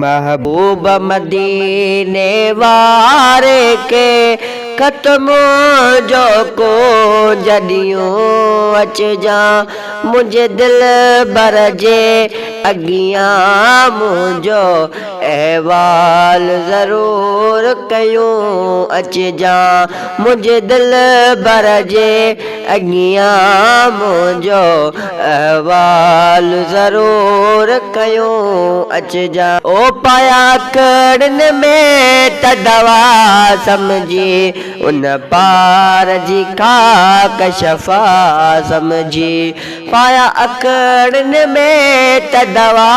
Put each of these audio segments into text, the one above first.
महबूब मदीने वारे के ख़त्म जो को जॾियूं अचजा मुझे दिल बर जे अगियां मुझो अहवाल ज़रूर कयूं अचजा मुझे दिल बर जे अगियां मुझो अहवाल ज़रूर कयूं अचजा ओ पाया कड़न में त दवा समझी उन पार जी खाक शफा समझी पाया अकड़न में त दवा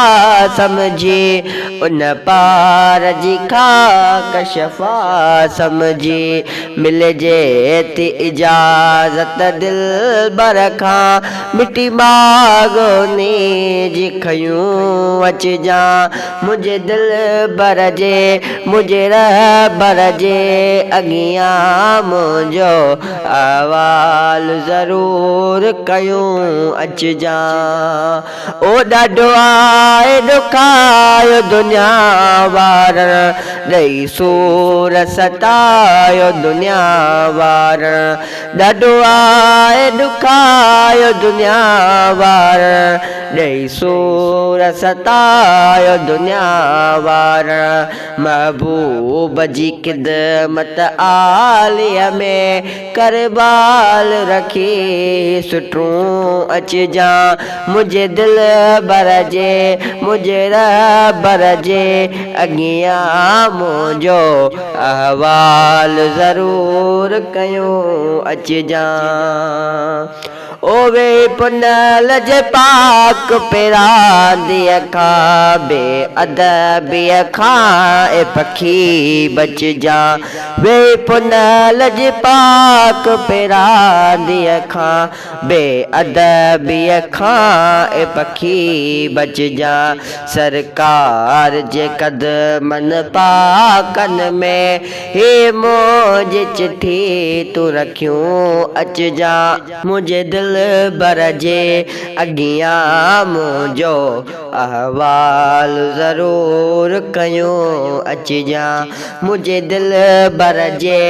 समझी उन पार जी खाक शफा समझी मिल जे ती इजाज़त दिल बर खां मिटी मागोनी जी खयूं अचजा मुझे दिल बर जे मुझे रहबर जे अगियां मुझो अहवाल ज़रूर कयूं अचजा ओ ॾाढो आहे ॾुखायो दुनिया वार ॾेई सूर सतायो दुनिया वार ॾाढो आहे ॾुखायो दुनिया वार ॾेई सूर सतायो दुनिया वार महबूब जी ख़िदमत आलिया में करबाल रखी सुठूं अचजा मुझे दिल बर जे मुझे रहबर जे अगियां मुझो अहवाल ज़रूर कयूं अचजा ओ वे पुनल जे पाक पेरांदीअ खां बे अदबीअ खां ए पखी बचजा वे पुनल जे पाक पेरांदीअ खां बे अदबीअ खां ए पखी बचजा सरकार जे कदमन पाकन में हे मौज चिठी तू रखियूं अचजा मुझे दिल बर जे अगियां मुझो अहवाल ज़रूर कयूं अचजा मुझे दिल बर जे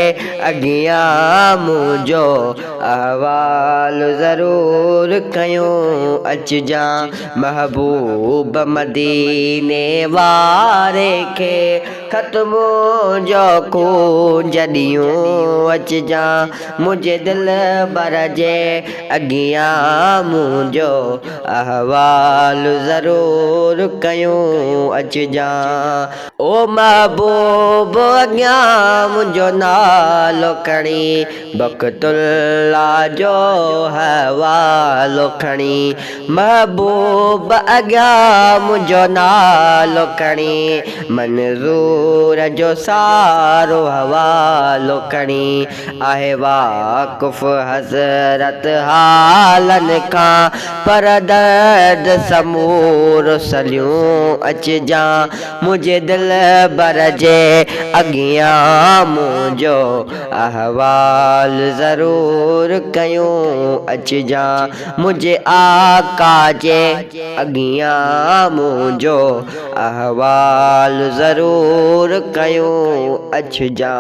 अगियां मुझो अहवाल ज़रूर कयूं अचजा महबूब मदीने वारे खे ख़त्म जो को जॾियूं अचजा मुझे दिल बर जे अगियां मुझो अहवाल ज़रूर कयूं अचजा ओ महबूब अगियां मुझो नालो खणी बक़तुल्ला जो हवालो खणी महबूब अगियां मुझो नालो खणी मंज़ूर जो सारो हवालो खणी आहे वाक़ुफ़ हज़रत हालन खां पर दर्द समूर सलियूं अचजा मुझे दिल बर जे अगियां मुझो अहवाल ज़रूर कयूं अचजा मुझे आका जे अगियां मुझो अहवाल ज़रूर कयूं अचजा।